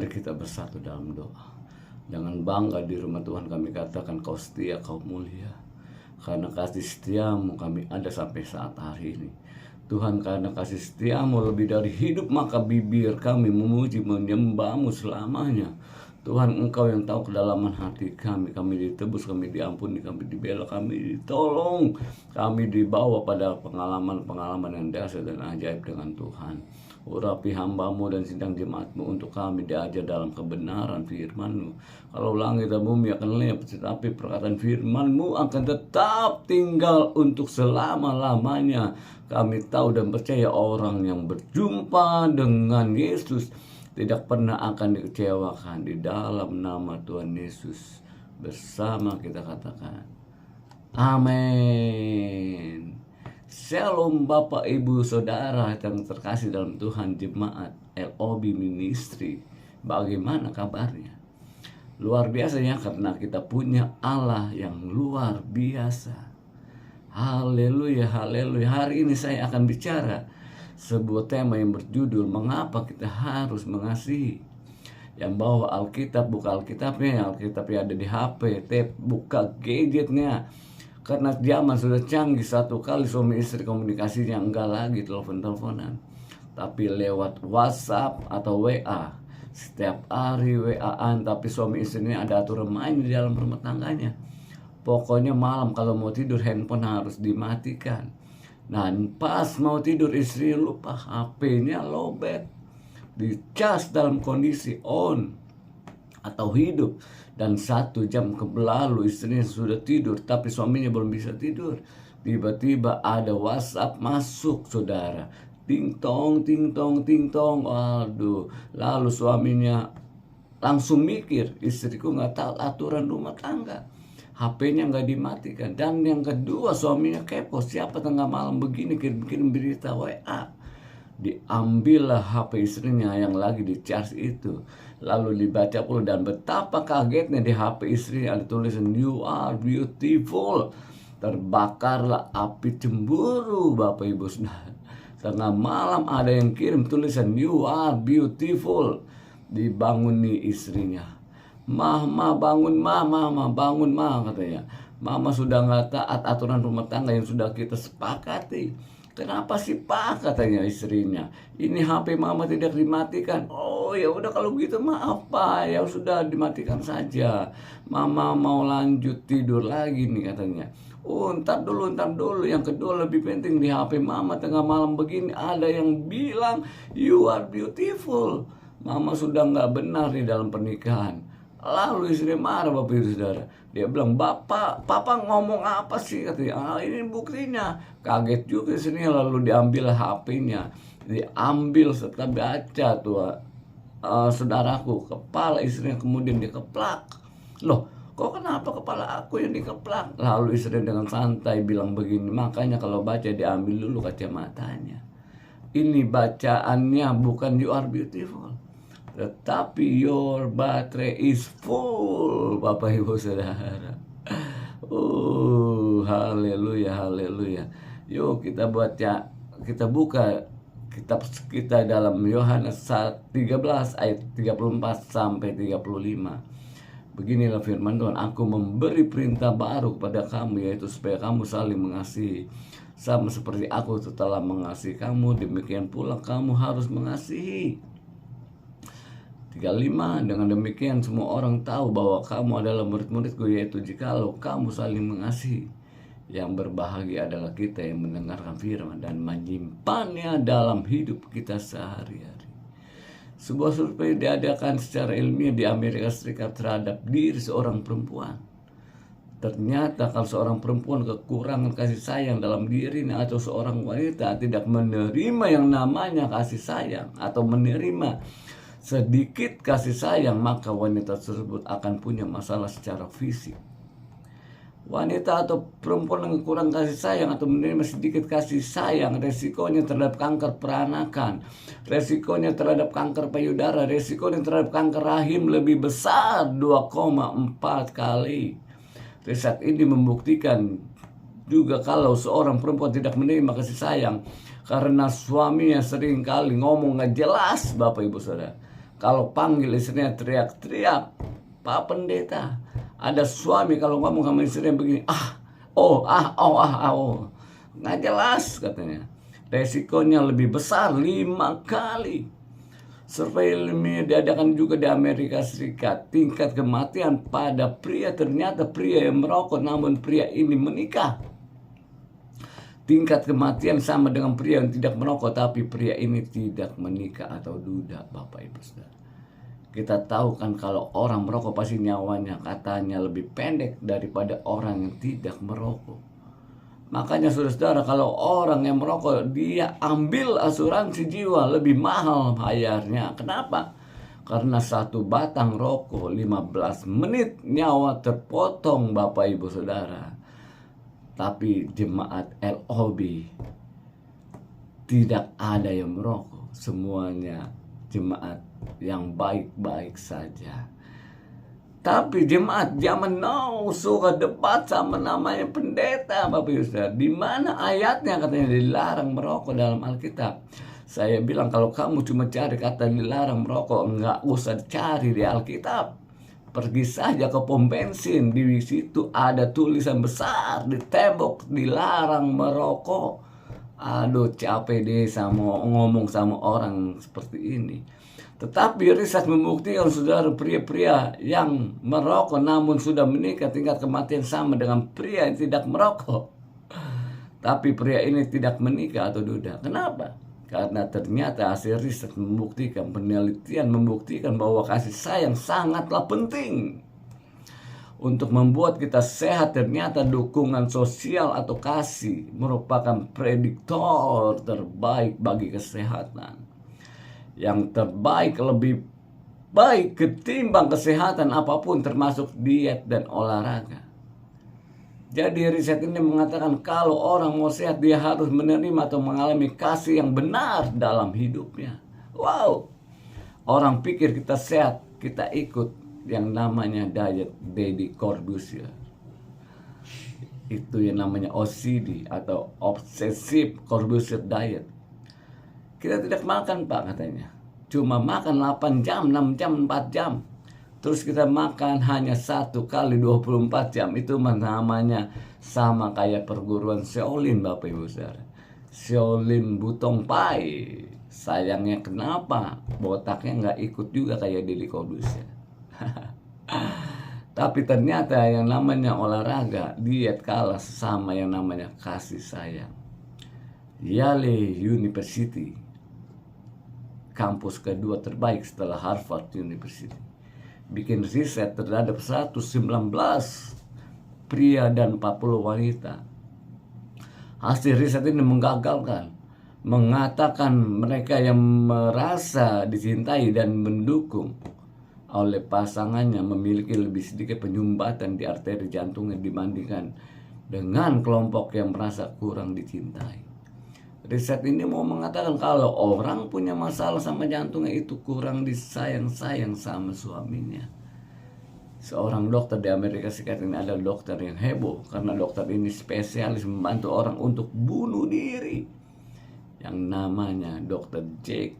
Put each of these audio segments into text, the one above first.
Mari kita bersatu dalam doa. Jangan bangga di rumah Tuhan kami katakan kau setia, kau mulia. Karena kasih setiamu kami ada sampai saat hari ini. Tuhan, karena kasih setiamu lebih dari hidup, maka bibir kami memuji menyembahmu selamanya. Tuhan, Engkau yang tahu kedalaman hati kami. Kami ditebus, kami diampuni, kami dibela, kami ditolong. Kami dibawa pada pengalaman-pengalaman yang dahsyat dan ajaib dengan Tuhan. Urapi hamba-Mu dan sidang jemaat-Mu untuk kami diajar dalam kebenaran firman-Mu. Kalau langit dan bumi akan lenyap, tetapi perkataan firman-Mu akan tetap tinggal untuk selama-lamanya. Kami tahu dan percaya orang yang berjumpa dengan Yesus tidak pernah akan dikecewakan. Di dalam nama Tuhan Yesus bersama kita katakan amin. Shalom Bapak Ibu Saudara yang terkasih dalam Tuhan, jemaat LOB Ministry. Bagaimana kabarnya? Luar biasa ya, karena kita punya Allah yang luar biasa. Haleluya, haleluya. Hari ini saya akan bicara sebuah tema yang berjudul mengapa kita harus mengasihi. Yang bawa Alkitab, buka Alkitabnya, Alkitabnya ada di HP, buka gadgetnya. Karena zaman sudah canggih, satu kali suami istri komunikasinya enggak lagi telepon-teleponan, tapi lewat WhatsApp atau WA. Setiap hari WA-an, tapi suami istrinya ada aturan main di dalam rumah tangganya. Pokoknya malam kalau mau tidur handphone harus dimatikan. Nah, pas mau tidur istri lupa HP-nya lowbat, dicas dalam kondisi on atau hidup. Dan 1 jam berlalu istrinya sudah tidur, tapi suaminya belum bisa tidur. Tiba-tiba ada WhatsApp masuk, saudara. Ting tong, ting tong, ting tong. Waduh, lalu suaminya langsung mikir, istriku nggak tahu aturan rumah tangga. HP-nya nggak dimatikan. Dan yang kedua, suaminya kepo, siapa tengah malam begini kirim-kirim berita WA. Diambillah HP istrinya yang lagi di charge itu, lalu dibaca pula, dan betapa kagetnya di HP istrinya ada tulisan "You are beautiful". Terbakarlah api cemburu, Bapak Ibu Saudara. Tengah malam ada yang kirim tulisan "You are beautiful". Dibangun nih istrinya. Mama bangun, mama bangun, katanya. Mama sudah nggak taat aturan rumah tangga yang sudah kita sepakati. Kenapa sih Pak, katanya istrinya, ini HP mama tidak dimatikan. Oh ya udah kalau begitu maaf Pak, ya sudah dimatikan saja. Mama mau lanjut tidur lagi nih, katanya. Oh ntar dulu. Yang kedua lebih penting, di HP mama tengah malam begini ada yang bilang "You are beautiful". Mama sudah nggak benar di dalam pernikahan. Lalu istri marah, Bapak Ibu Saudara. Dia bilang, Papa ngomong apa sih? Katanya, ini buktinya. Kaget juga istrinya, lalu diambil HP-nya. Diambil serta baca tuh, saudaraku, kepala istrinya kemudian dikeplak. Loh, kok kenapa kepala aku yang dikeplak? Lalu istrinya dengan santai bilang begini, makanya kalau baca diambil dulu kacamatanya. Ini bacaannya bukan "You are beautiful", tetapi "Your battery is full", Bapak Ibu Saudara. Haleluya, haleluya. Yuk kita buka kitab kita dalam Yohanes 13 ayat 34 sampai 35. Beginilah firman Tuhan, "Aku memberi perintah baru kepada kamu, yaitu supaya kamu saling mengasihi. Sama seperti aku telah mengasihi kamu, demikian pula kamu harus mengasihi." 35, "Dengan demikian semua orang tahu bahwa kamu adalah murid-muridku, yaitu jikalau kamu saling mengasihi. Yang berbahagia adalah kita yang mendengarkan firman dan menyimpannya dalam hidup kita sehari-hari." Sebuah survei diadakan secara ilmiah di Amerika Serikat terhadap diri seorang perempuan. Ternyata kalau seorang perempuan kekurangan kasih sayang dalam dirinya, atau seorang wanita tidak menerima yang namanya kasih sayang atau menerima sedikit kasih sayang, maka wanita tersebut akan punya masalah secara fisik. Wanita atau perempuan yang kurang kasih sayang atau menerima sedikit kasih sayang, resikonya terhadap kanker peranakan, resikonya terhadap kanker payudara, resikonya terhadap kanker rahim lebih besar 2,4 kali. Riset ini membuktikan juga kalau seorang perempuan tidak menerima kasih sayang karena suaminya sering kali ngomong nggak jelas, Bapak Ibu Saudara, kalau panggil istrinya teriak-teriak, Pak Pendeta. Ada suami kalau ngomong sama istrinya begini, nggak jelas katanya. Resikonya lebih besar 5 kali. Survei ilmiah diadakan juga di Amerika Serikat. Tingkat kematian pada pria, ternyata pria yang merokok namun pria ini menikah. Tingkat kematian sama dengan pria yang tidak merokok tapi pria ini tidak menikah atau duda, Bapak Ibu Saudara. Kita tahu kan kalau orang merokok pasti nyawanya katanya lebih pendek daripada orang yang tidak merokok. Makanya saudara-saudara, kalau orang yang merokok dia ambil asuransi jiwa lebih mahal bayarnya. Kenapa? Karena satu batang rokok 15 menit nyawa terpotong, Bapak Ibu Saudara. Tapi jemaat LOB tidak ada yang merokok. Semuanya jemaat yang baik-baik saja. Tapi jemaat zaman now suka debat sama namanya pendeta, Bapak Ibu Saudara. Di mana ayatnya katanya dilarang merokok dalam Alkitab? Saya bilang kalau kamu cuma cari kata dilarang merokok, nggak usah cari di Alkitab. Pergi saja ke pom bensin, di situ ada tulisan besar di tembok dilarang merokok. Aduh, capek deh sama ngomong sama orang seperti ini. Tetapi riset membuktikan saudara, pria-pria yang merokok namun sudah menikah tingkat kematian sama dengan pria yang tidak merokok. Tapi pria ini tidak menikah atau duda. Kenapa? Karena ternyata hasil riset membuktikan, penelitian membuktikan bahwa kasih sayang sangatlah penting. Untuk membuat kita sehat, ternyata dukungan sosial atau kasih merupakan prediktor terbaik bagi kesehatan. Yang terbaik lebih baik ketimbang kesehatan apapun termasuk diet dan olahraga. Jadi riset ini mengatakan kalau orang mau sehat dia harus menerima atau mengalami kasih yang benar dalam hidupnya. Wow. Orang pikir kita sehat, kita ikut yang namanya diet Deddy Corbuzier. Itu yang namanya OCD atau Obsessive Corbuzier Diet. Kita tidak makan, Pak, katanya. Cuma makan 8 jam, 6 jam, 4 jam. Terus kita makan hanya 1 kali 24 jam. Itu namanya sama kayak perguruan Shaolin, Bapak Ibu Saudara. Shaolin Butong Pai. Sayangnya kenapa? Botaknya nggak ikut juga kayak Deddy Corbuzier. Tapi ternyata yang namanya olahraga, diet kalah sama yang namanya kasih sayang. Yale University, kampus kedua terbaik setelah Harvard University, bikin riset terhadap 119 pria dan 40 wanita. Hasil riset ini menggagalkan, mengatakan mereka yang merasa dicintai dan mendukung oleh pasangannya memiliki lebih sedikit penyumbatan di arteri jantungnya dibandingkan dengan kelompok yang merasa kurang dicintai. Riset ini mau mengatakan kalau orang punya masalah sama jantungnya itu kurang disayang-sayang sama suaminya. Seorang dokter di Amerika Serikat ini adalah dokter yang heboh karena dokter ini spesialis membantu orang untuk bunuh diri. Yang namanya Dr. Jake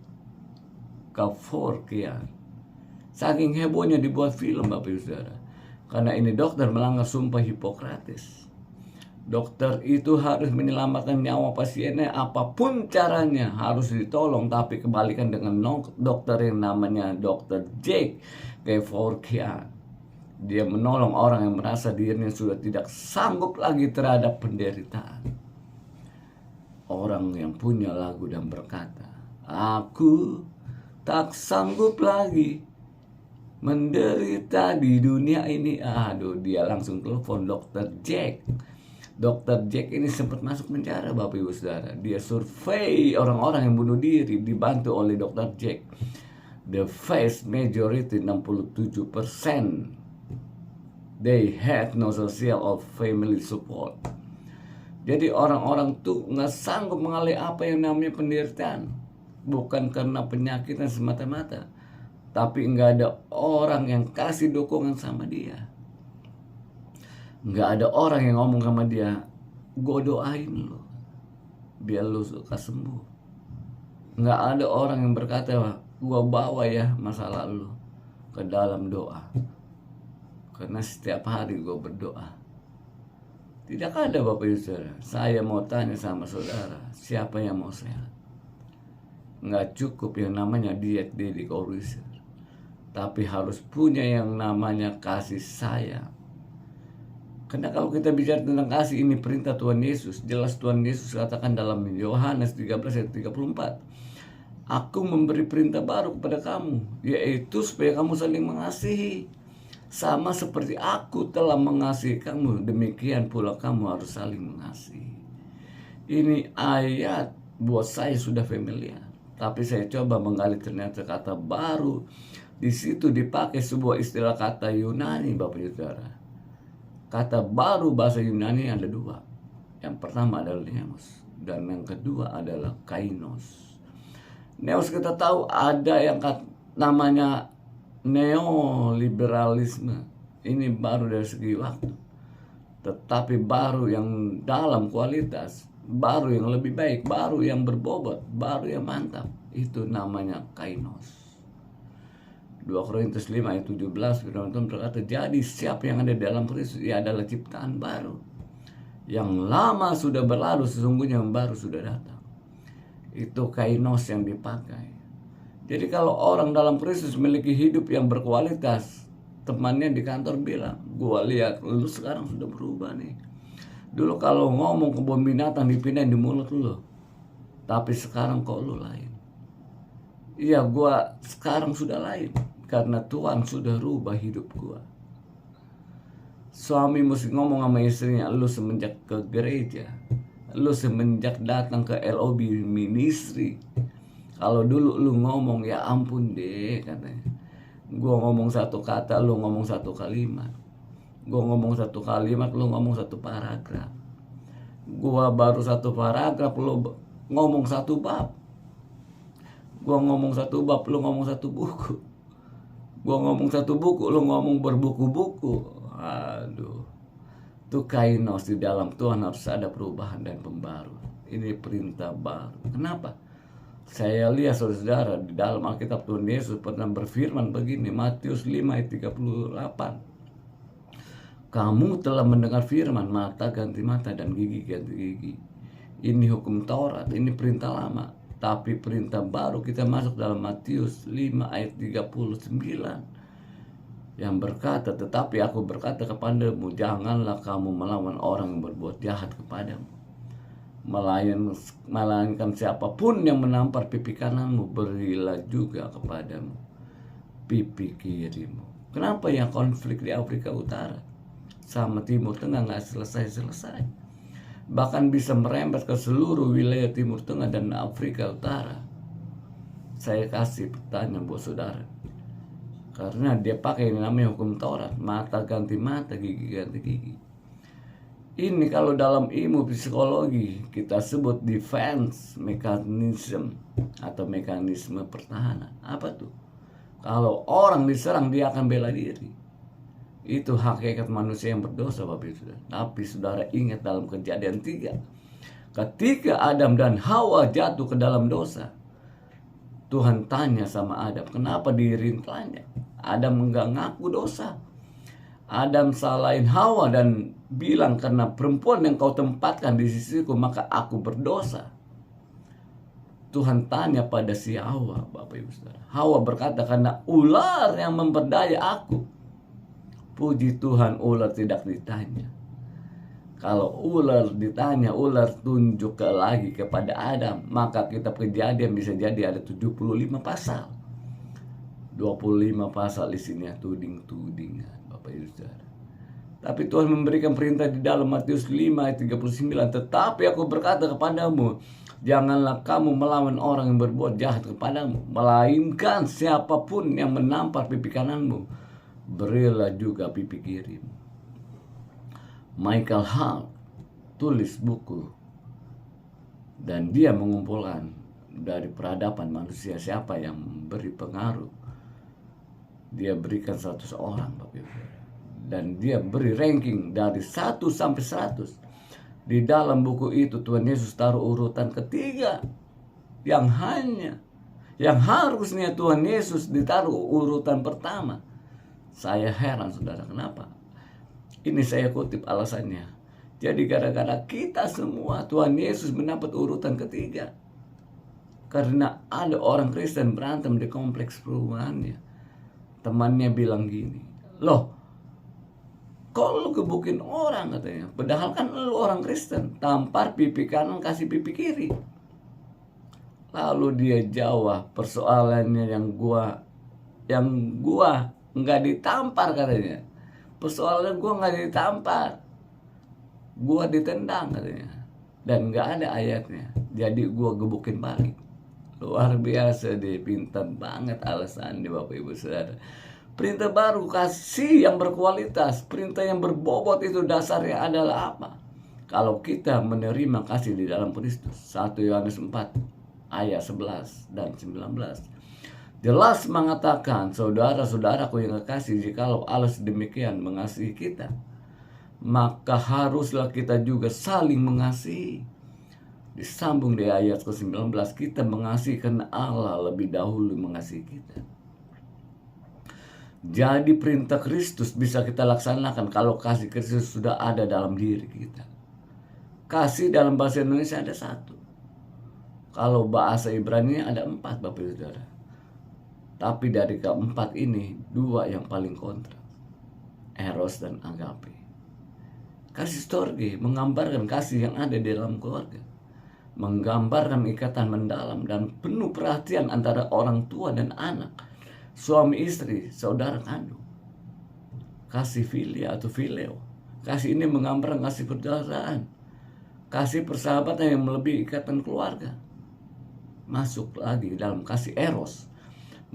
Kevorkian. Saking hebohnya dibuat film, Bapak Ibu Saudara. Karena ini dokter melanggar sumpah Hipokrates. Dokter itu harus menyelamatkan nyawa pasiennya apapun caranya, harus ditolong. Tapi kebalikan dengan dokter yang namanya Dr. Jake Kevorkian, dia menolong orang yang merasa dirinya sudah tidak sanggup lagi terhadap penderitaan. Orang yang punya lagu dan berkata, aku tak sanggup lagi menderita di dunia ini. Aduh, dia langsung telepon Dr. Jack. Dr. Jack ini sempat masuk penjara, Bapak Ibu Saudara. Dia survei orang-orang yang bunuh diri dibantu oleh Dr. Jack. The vast majority, 67%, they had no social or family support. Jadi orang-orang tuh nggak sanggup mengalami apa yang namanya penderitaan. Bukan karena penyakitan semata-mata, tapi nggak ada orang yang kasih dukungan sama dia. Nggak ada orang yang ngomong sama dia, gue doain lo biar lo suka sembuh. Nggak ada orang yang berkata, gua bawa ya masa lalu ke dalam doa. Karena setiap hari gua berdoa. Tidak ada Bapak Ibu Saudara. Saya mau tanya sama saudara, siapa yang mau sehat? Nggak cukup yang namanya diet Deddy Corbuzier, tapi harus punya yang namanya kasih sayang. Karena kalau kita bicara tentang kasih, ini perintah Tuhan Yesus. Jelas Tuhan Yesus katakan dalam Yohanes 13 ayat 34. Aku memberi perintah baru kepada kamu, yaitu supaya kamu saling mengasihi. Sama seperti aku telah mengasihi kamu, demikian pula kamu harus saling mengasihi. Ini ayat buat saya sudah familiar, tapi saya coba menggali ternyata kata baru. Di situ dipakai sebuah istilah kata Yunani, Bapak Ibu Saudara. Kata baru bahasa Yunani ada dua. Yang pertama adalah neos, dan yang kedua adalah kainos. Neos kita tahu ada yang namanya neoliberalisme. Ini baru dari segi waktu, tetapi baru yang dalam kualitas, baru yang lebih baik, baru yang berbobot, baru yang mantap. Itu namanya kainos. 2 Korintus 5 ayat 17 firman Tuhan berkata, jadi siapa yang ada dalam Kristus, ia adalah ciptaan baru. Yang lama sudah berlalu, sesungguhnya yang baru sudah datang. Itu kainos yang dipakai. Jadi kalau orang dalam Kristus memiliki hidup yang berkualitas, temannya di kantor bilang, gua lihat lu sekarang sudah berubah nih. Dulu kalau ngomong kebun binatang dipindahin di mulut lu, tapi sekarang kok lu lain. Iya, gua sekarang sudah lain karena Tuhan sudah rubah hidup gua. Suami mesti ngomong sama istrinya, lu semenjak ke gereja, lu semenjak datang ke LOB Ministry, kalau dulu lu ngomong, ya ampun deh katanya, gua ngomong satu kata, lu ngomong satu kalimat. Gua ngomong satu kalimat, lu ngomong satu paragraf. Gua baru satu paragraf, lu ngomong satu bab. Gua ngomong satu bab, lu ngomong satu buku. Gua ngomong satu buku, lu ngomong berbuku-buku. Aduh, itu kainos. Di dalam Tuhan harus ada perubahan dan pembaru. Ini perintah baru. Kenapa? Saya lihat saudara di dalam Alkitab Tuhan Yesus pernah berfirman begini, Matius 5 ayat 38. Kamu telah mendengar firman, mata ganti mata dan gigi ganti gigi. Ini hukum Taurat, ini perintah lama. Tapi perintah baru kita masuk dalam Matius 5 ayat 39. Yang berkata, tetapi aku berkata kepadamu, janganlah kamu melawan orang yang berbuat jahat kepadamu. Melainkan siapapun yang menampar pipi kananmu, berilah juga kepadamu pipi kirimu. Kenapa yang konflik di Afrika Utara sama Timur Tengah nggak selesai-selesai? Bahkan bisa merembet ke seluruh wilayah Timur Tengah dan Afrika Utara. Saya kasih pertanyaan buat saudara, karena dia pakai yang namanya hukum Taurat, mata ganti mata, gigi ganti gigi. Ini kalau dalam ilmu psikologi kita sebut defense mechanism atau mekanisme pertahanan. Apa tuh? Kalau orang diserang dia akan bela diri. Itu hakikat manusia yang berdosa, Bapak Ibu. Tapi saudara ingat dalam Kejadian 3, ketika Adam dan Hawa jatuh ke dalam dosa, Tuhan tanya sama Adam, kenapa dirintanya? Adam enggak ngaku dosa. Adam salahin Hawa dan bilang, karena perempuan yang kau tempatkan di sisiku maka aku berdosa. Tuhan tanya pada si Hawa, Bapak Ibu Saudara. Hawa berkata, karena ular yang memperdaya aku. Puji Tuhan, ular tidak ditanya. Kalau ular ditanya, ular tunjuk lagi kepada Adam, maka kitab Kejadian bisa jadi ada 75 pasal. 25 pasal isinya tuding-tudingan, Bapak Ibu Saudara. Tapi Tuhan memberikan perintah di dalam Matius 5 ayat 39, tetapi aku berkata kepadamu, janganlah kamu melawan orang yang berbuat jahat kepadamu, melainkan siapapun yang menampar pipi kananmu, berilah juga pipi kirimu. Michael Hart tulis buku, dan dia mengumpulkan dari peradaban manusia siapa yang beri pengaruh. Dia berikan 100 orang, Bapak Ibu. Dan dia beri ranking dari 1 sampai 100. Di dalam buku itu Tuhan Yesus taruh urutan ketiga, yang hanya yang harusnya Tuhan Yesus ditaruh urutan pertama. Saya heran saudara, kenapa? Ini saya kutip alasannya. Jadi gara-gara kita semua Tuhan Yesus mendapat urutan ketiga. Karena ada orang Kristen berantem di kompleks perumahannya. Temannya bilang gini, loh, kok lu gebukin orang katanya? Padahal kan lu orang Kristen, tampar pipi kanan kasih pipi kiri. Lalu dia jawab, persoalannya yang gua nggak ditampar katanya. Persoalannya gua nggak ditampar, gua ditendang katanya. Dan nggak ada ayatnya. Jadi gua gebukin balik. Luar biasa deh, pintar banget alasannya Bapak Ibu Saudara. Perintah baru, kasih yang berkualitas. Perintah yang berbobot itu dasarnya adalah apa? Kalau kita menerima kasih di dalam Kristus. 1 Yohanes 4 ayat 11 dan 19. Jelas mengatakan, saudara-saudaraku yang kekasih, jikalau Allah sedemikian mengasihi kita, maka haruslah kita juga saling mengasihi. Disambung di ayat ke-19, kita mengasihi karena Allah lebih dahulu mengasihi kita. Jadi perintah Kristus bisa kita laksanakan kalau kasih Kristus sudah ada dalam diri kita. Kasih dalam bahasa Indonesia ada 1. Kalau bahasa Ibrani ada 4 Bapak Ibu Saudara. Tapi dari keempat ini 2 yang paling kontras. Eros dan agape. Kasih storge menggambarkan kasih yang ada di dalam keluarga. Menggambarkan ikatan mendalam dan penuh perhatian antara orang tua dan anak. Suami istri, saudara kandung. Kasih filia atau fileo. Kasih ini menggambarkan kasih persaudaraan. Kasih persahabatan yang melebihi ikatan keluarga. Masuk lagi dalam kasih eros.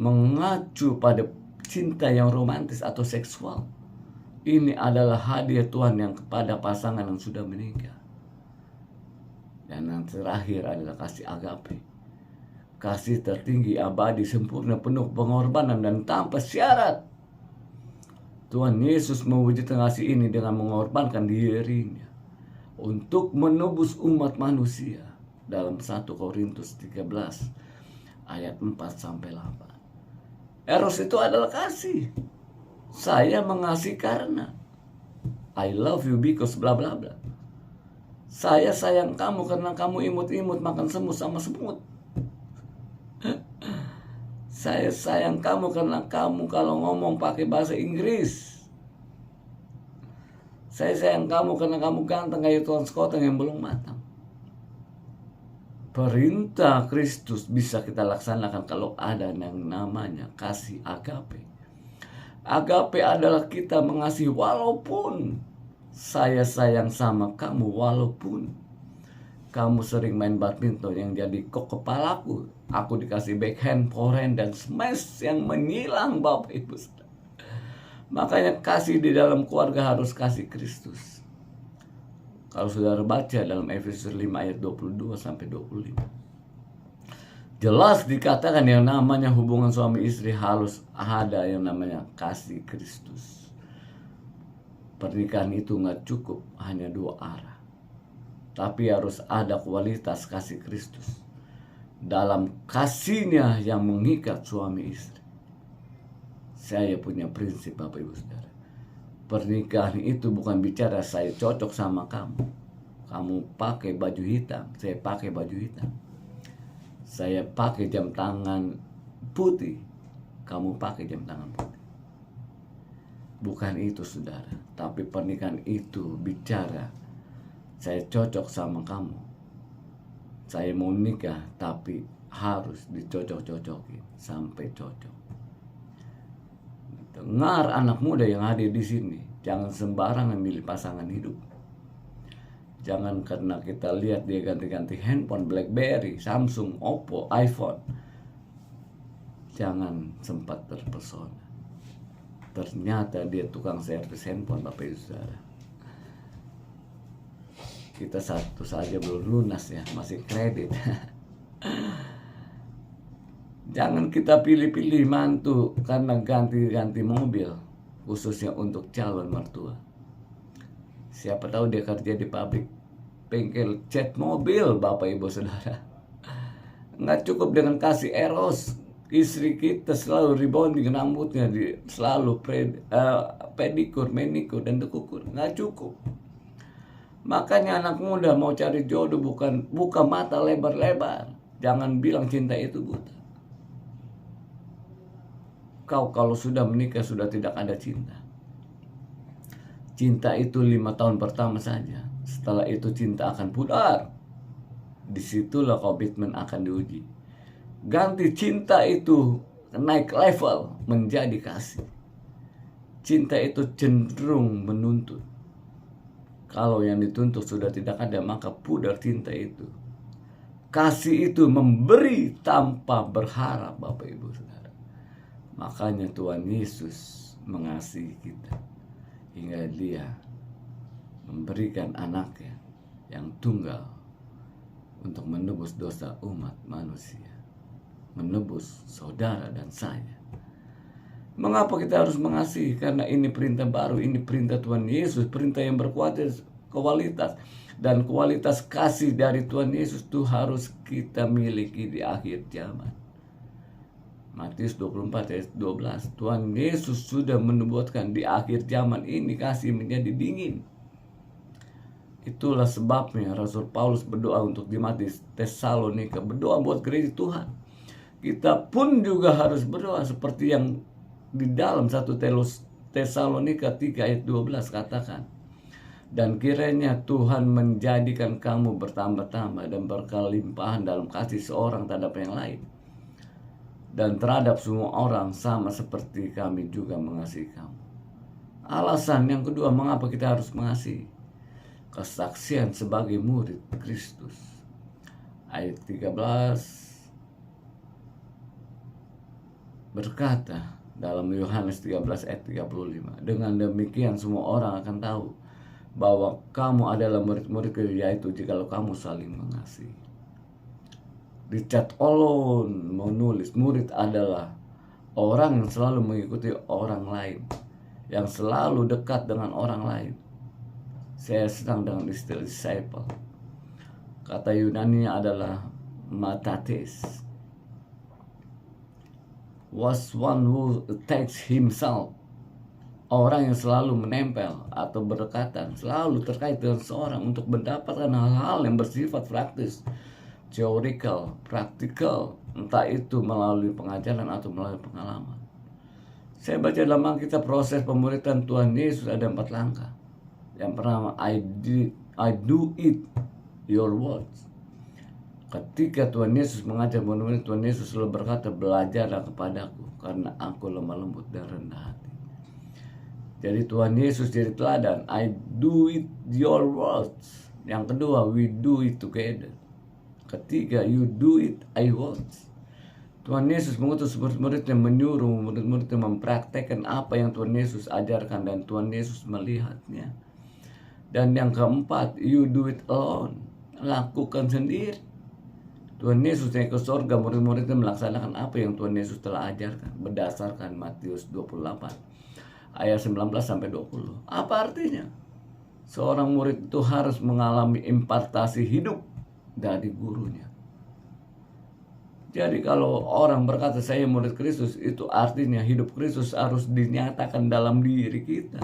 Mengacu pada cinta yang romantis atau seksual. Ini adalah hadiah Tuhan yang kepada pasangan yang sudah menikah. Dan yang terakhir adalah kasih agape. Kasih tertinggi, abadi, sempurna, penuh pengorbanan dan tanpa syarat. Tuhan Yesus mewujudkan kasih ini dengan mengorbankan dirinya untuk menebus umat manusia. Dalam 1 Korintus 13 ayat 4-8. Eros itu adalah kasih. Saya mengasihi karena I love you because bla bla bla. Saya sayang kamu karena kamu imut-imut makan semut sama semut. Saya sayang kamu karena kamu kalau ngomong pakai bahasa Inggris. Saya sayang kamu karena kamu ganteng kayak tuan sekoteng yang belum matang. Perintah Kristus bisa kita laksanakan kalau ada yang namanya kasih agape. Agape adalah kita mengasihi walaupun saya sayang sama kamu, walaupun kamu sering main badminton yang jadi kok kepalaku. Aku dikasih backhand, forehand, dan smash yang menyilang Bapak Ibu. Makanya kasih di dalam keluarga harus kasih Kristus. Kalau saudara baca dalam Efesus 5 ayat 22-25. Jelas dikatakan yang namanya hubungan suami istri harus ada yang namanya kasih Kristus. Pernikahan itu gak cukup hanya 2 arah. Tapi harus ada kualitas kasih Kristus. Dalam kasihnya yang mengikat suami istri. Saya punya prinsip Bapak Ibu Saudara. Pernikahan itu bukan bicara saya cocok sama kamu. Kamu pakai baju hitam, saya pakai baju hitam. Saya pakai jam tangan putih, kamu pakai jam tangan putih. Bukan itu saudara. Tapi pernikahan itu bicara saya cocok sama kamu. Saya mau nikah tapi harus dicocok-cocokin sampai cocok. Dengar anak muda yang hadir di sini, jangan sembarangan milih pasangan hidup. Jangan karena kita lihat dia ganti-ganti handphone, BlackBerry, Samsung, Oppo, iPhone. Jangan sempat terpesona. Ternyata dia tukang servis handphone Bapak Ibu Saudara. Kita satu saja belum lunas ya, masih kredit. Jangan kita pilih-pilih mantu karena ganti-ganti mobil, khususnya untuk calon mertua. Siapa tahu dia kerja di pabrik bengkel cat mobil Bapak Ibu Saudara. Nggak cukup dengan kasih eros. Istri kita selalu rebonding rambutnya, selalu pedikur, manikur, dan dekukur. Nggak cukup. Makanya anak muda mau cari jodoh buka mata lebar-lebar. Jangan bilang cinta itu buta. Kau kalau sudah menikah sudah tidak ada cinta. Cinta itu 5 tahun pertama saja. Setelah itu cinta akan pudar. Disitulah komitmen akan diuji. Ganti cinta itu naik level menjadi kasih. Cinta itu cenderung menuntut. Kalau yang dituntut sudah tidak ada, maka pudar cinta itu. Kasih itu memberi tanpa berharap, Bapak Ibu Saudara. Makanya Tuhan Yesus mengasihi kita hingga Dia memberikan anaknya yang tunggal untuk menebus dosa umat manusia, menebus saudara dan saya. Mengapa kita harus mengasihi? Karena ini perintah baru, ini perintah Tuhan Yesus, perintah yang berkualitas. Dan kualitas kasih dari Tuhan Yesus itu harus kita miliki di akhir zaman. Matius 24 ayat 12. Tuhan Yesus sudah menubuatkan di akhir zaman ini kasih menjadi dingin. Itulah sebabnya Rasul Paulus berdoa untuk jemaat di Tesalonika, berdoa buat gereja Tuhan. Kita pun juga harus berdoa seperti yang di dalam 1 Tesalonika 3 ayat 12 katakan. Dan kiranya Tuhan menjadikan kamu bertambah-tambah dan berkelimpahan dalam kasih seorang terhadap yang lain. Dan terhadap semua orang sama seperti kami juga mengasihi kamu. Alasan yang kedua mengapa kita harus mengasihi. Kesaksian sebagai murid Kristus. Ayat 13 berkata dalam Yohanes 13 ayat 35. Dengan demikian semua orang akan tahu bahwa kamu adalah murid-murid, yaitu jikalau kamu saling mengasihi. Richard Olon menulis, murid adalah orang yang selalu mengikuti orang lain, yang selalu dekat dengan orang lain. Saya senang dengan istilah disciple. Kata Yunani adalah matates. Was one who attached himself. Orang yang selalu menempel atau berdekatan, selalu terkait dengan seorang untuk mendapatkan hal-hal yang bersifat praktis, theoretical, praktikal, entah itu melalui pengajaran atau melalui pengalaman. Saya baca dalam Alkitab proses pemuridan Tuhan Yesus ada 4 langkah. Yang pertama, I do it, your words. Ketika Tuhan Yesus mengajar murid-murid, Tuhan Yesus selalu berkata, belajarlah kepadaku, karena aku lemah lembut dan rendah hati. Jadi Tuhan Yesus jadi teladan. I do it, your words. Yang kedua, we do it together. Ketiga, you do it, I words. Tuhan Yesus mengutus murid-muridnya, menyuruh murid-muridnya mempraktekkan apa yang Tuhan Yesus ajarkan, dan Tuhan Yesus melihatnya. Dan yang keempat, you do it alone. Lakukan sendiri. Tuhan Yesus naik ke surga, murid-muridnya melaksanakan apa yang Tuhan Yesus telah ajarkan berdasarkan Matius 28 ayat 19 sampai 20. Apa artinya? Seorang murid itu harus mengalami impartasi hidup dari gurunya. Jadi kalau orang berkata saya murid Kristus, itu artinya hidup Kristus harus dinyatakan dalam diri kita.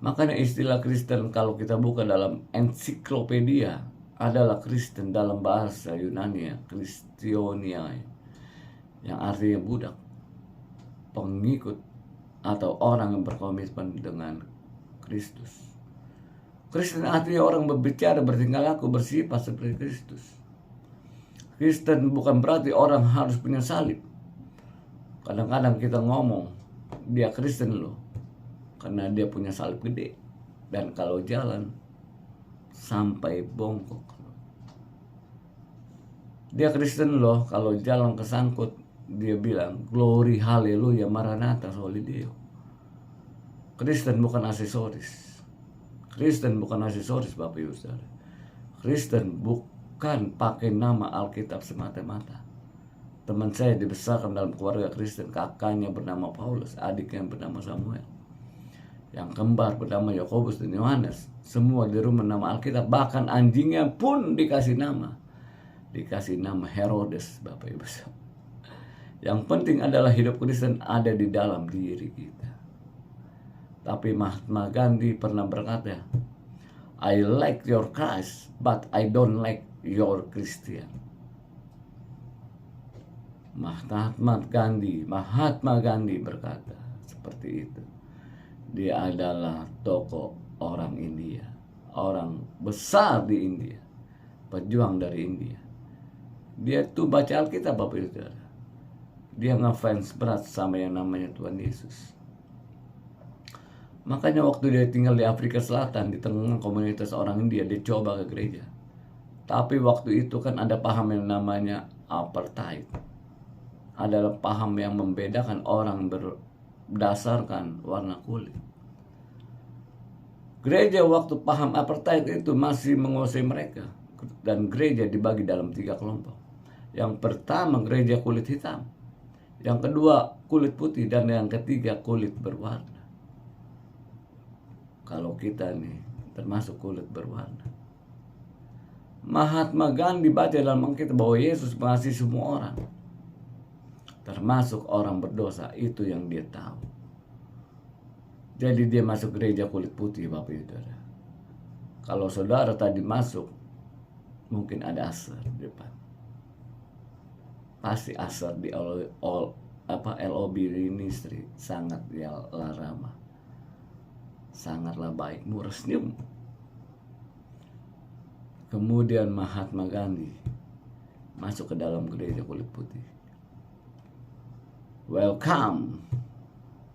Makanya istilah Kristen kalau kita buka dalam ensiklopedia adalah Kristen dalam bahasa Yunani, Kristionia, yang artinya budak, pengikut atau orang yang berkomitmen dengan Kristus. Kristen artinya orang berbicara, bertingkah laku, bersifat seperti Kristus. Kristen bukan berarti orang harus punya salib. Kadang-kadang kita ngomong dia Kristen loh, karena dia punya salib gede, dan kalau jalan sampai bongkok. Dia Kristen loh, kalau jalan kesangkut dia bilang glory haleluya maranatha soli Deo. Kristen bukan aksesoris. Kristen bukan aksesoris, Bapak Ibu Saudara. Kristen bukan pakai nama Alkitab semata-mata. Teman saya dibesarkan dalam keluarga Kristen, kakaknya bernama Paulus, adiknya bernama Samuel, yang kembar bernama Yakobus dan Yohanes. Semua di rumah nama Alkitab, bahkan anjingnya pun dikasih nama. dikasih nama Herodes, Bapak Ibu. Yang penting adalah hidup Kristen ada di dalam diri kita. Tapi Mahatma Gandhi pernah berkata, I like your Christ, but I don't like your Christian. Mahatma Gandhi berkata seperti itu. Dia adalah tokoh orang India, orang besar di India, pejuang dari India. Dia tuh baca Alkitab, Bapak Ibu Saudara. Dia ngefans berat sama yang namanya Tuhan Yesus. Makanya waktu dia tinggal di Afrika Selatan, di tengah komunitas orang India, dia coba ke gereja. Tapi waktu itu kan ada paham yang namanya apartheid. Adalah paham yang membedakan orang berdasarkan warna kulit. Gereja waktu paham apartheid itu masih menguasai mereka. Dan gereja dibagi dalam 3 kelompok. Yang pertama gereja kulit hitam. Yang kedua kulit putih. Dan yang ketiga kulit berwarna. Kalau kita nih termasuk kulit berwarna. Mahatma Gandhi baca dalam Alkitab bahwa Yesus mengasihi semua orang. Termasuk orang berdosa, itu yang dia tahu. Jadi dia masuk gereja kulit putih, Bapak Ibu Saudara. Kalau saudara tadi masuk, mungkin ada asar di depan. Pasti asar di LOB Ministry sangatlah ramah, sangatlah baik, murah senyum. Kemudian Mahatma Gandhi masuk ke dalam gereja kulit putih. Welcome.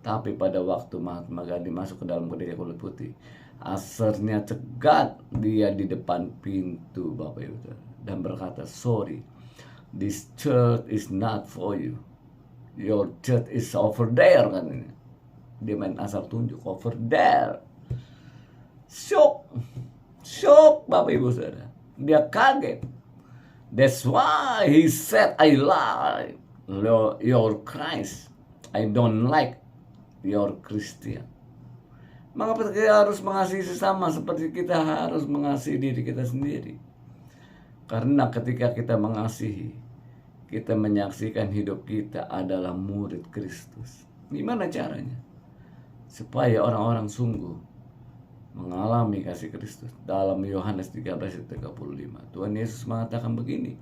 Tapi pada waktu Mahatma Gandhi masuk ke dalam gereja kulit putih, asarnya cegat dia di depan pintu, Bapak Ibu, dan berkata, sorry, this church is not for you. Your church is over there, katanya. Dia main asal tunjuk, over there. Shock, Bapak Ibu Saudara. Dia kaget. That's why he said, I like your Christ. I don't like your Christian. Mengapa kita harus mengasihi sesama seperti kita harus mengasihi diri kita sendiri? Karena ketika kita mengasihi, kita menyaksikan hidup kita adalah murid Kristus. Gimana caranya? Supaya orang-orang sungguh mengalami kasih Kristus. Dalam Yohanes 13:35, Tuhan Yesus mengatakan begini,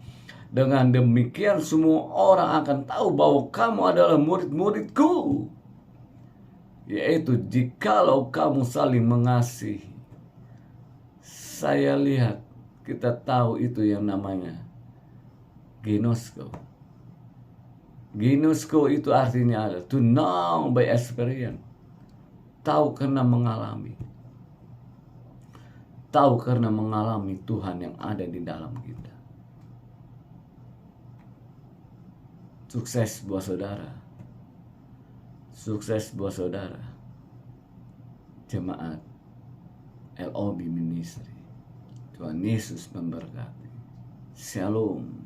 dengan demikian semua orang akan tahu bahwa kamu adalah murid-muridku, yaitu jikalau kamu saling mengasihi. Saya lihat, kita tahu itu yang namanya ginosko. Ginosko itu artinya adalah to know by experience. Tahu karena mengalami. Tahu karena mengalami Tuhan yang ada di dalam kita. Sukses buat saudara. Sukses buat saudara. Jemaat LOB Ministry. Tuhan Yesus memberkati. Shalom.